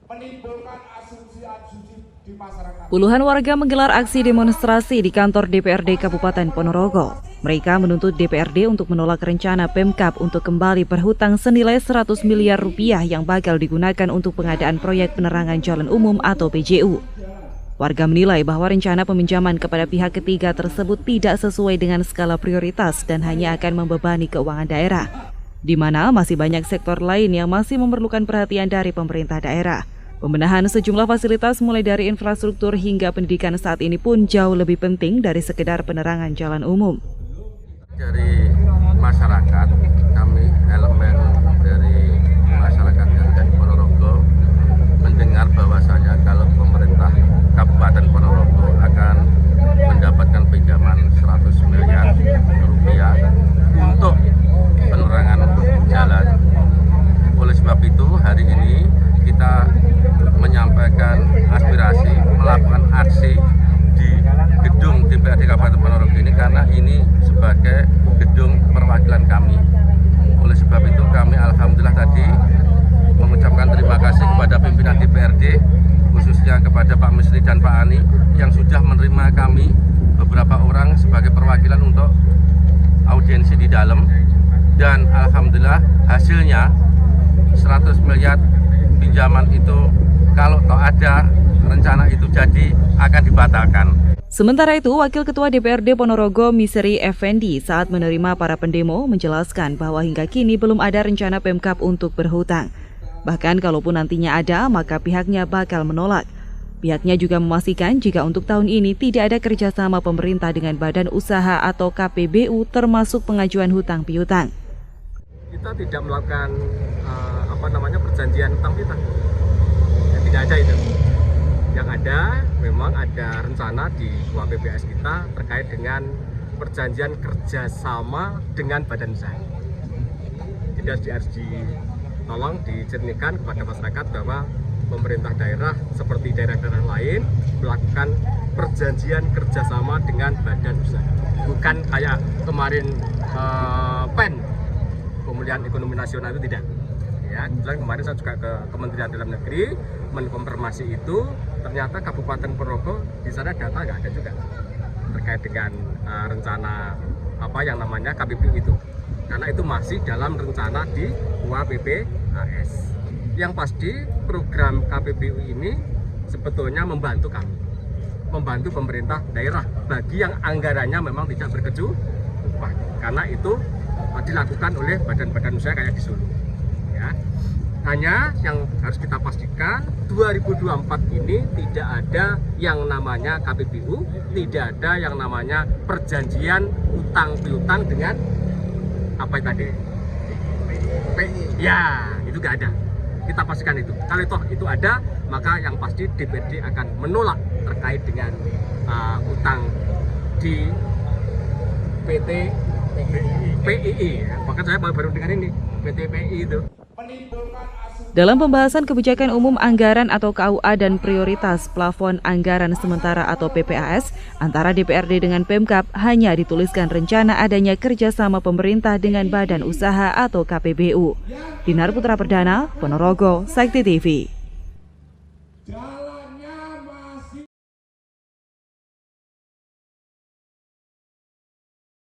menimbulkan asumsi-asumsi di masyarakat. Puluhan warga menggelar aksi demonstrasi di kantor DPRD Kabupaten Ponorogo. Mereka menuntut DPRD untuk menolak rencana Pemkab untuk kembali berhutang senilai 100 miliar rupiah yang bakal digunakan untuk pengadaan proyek penerangan jalan umum atau PJU. Warga menilai bahwa rencana peminjaman kepada pihak ketiga tersebut tidak sesuai dengan skala prioritas dan hanya akan membebani keuangan daerah, di mana masih banyak sektor lain yang masih memerlukan perhatian dari pemerintah daerah. Pembenahan sejumlah fasilitas mulai dari infrastruktur hingga pendidikan saat ini pun jauh lebih penting dari sekedar penerangan jalan umum. Dari masyarakat, kami elemen dari masyarakat Kabupaten Ponorogo mendengar bahwasanya kalau pemerintah Kabupaten Ponorogo akan mendapatkan pinjaman 100 miliar rupiah untuk penerangan jalan. Oleh sebab itu hari ini kita menyampaikan aspirasi, melakukan aksi di gedung DPRD Kabupaten Ponorogo ini karena ini sebagai gedung perwakilan kami. Oleh sebab itu kami alhamdulillah tadi mengucapkan terima kasih kepada pimpinan DPRD, khususnya kepada Pak Misri dan Pak Ani yang sudah menerima kami beberapa orang sebagai perwakilan untuk audiensi di dalam, dan alhamdulillah hasilnya 100 miliar pinjaman itu kalau toh ada rencana itu jadi akan dibatalkan. Sementara itu, Wakil Ketua DPRD Ponorogo Misri Effendi saat menerima para pendemo menjelaskan bahwa hingga kini belum ada rencana Pemkab untuk berhutang. Bahkan kalaupun nantinya ada, maka pihaknya bakal menolak. Pihaknya juga memastikan jika untuk tahun ini tidak ada kerjasama pemerintah dengan badan usaha atau KPBU termasuk pengajuan hutang piutang. Kita tidak melakukan perjanjian hutang piutang. Ya, tidak ada itu. Yang ada memang ada rencana di UAPBS kita terkait dengan perjanjian kerjasama dengan badan usaha. Jadi harus tolong dijernihkan kepada masyarakat bahwa pemerintah daerah seperti daerah-daerah lain melakukan perjanjian kerjasama dengan badan usaha. Bukan kayak kemarin PEN, Pemulihan Ekonomi Nasional, itu tidak. Ya, kebetulan kemarin saya juga ke Kementerian Dalam Negeri mengonfirmasi itu, ternyata Kabupaten Ponorogo di sana data nggak ada juga terkait dengan rencana yang namanya KPBU itu. Karena itu masih dalam rencana di UAPBAS. Yang pasti program KPBU ini sebetulnya membantu kami, membantu pemerintah daerah bagi yang anggarannya memang tidak berkecukupan, karena itu dilakukan oleh badan-badan usaha kayak di Solo. Ya. Hanya yang harus kita pastikan 2024 ini tidak ada yang namanya KPBU, tidak ada yang namanya perjanjian utang piutang dengan apa tadi? Ya, itu nggak ada. Kita pastikan itu. Kalau itu ada, maka yang pasti DPRD akan menolak terkait dengan utang di PT PII. Bahkan saya baru dengar ini PT PII itu. Dalam pembahasan kebijakan umum anggaran atau KUA dan prioritas plafon anggaran sementara atau PPAS antara DPRD dengan Pemkab hanya dituliskan rencana adanya kerjasama pemerintah dengan badan usaha atau KPBU. Dinar Putra Perdana, Ponorogo, Sakti TV.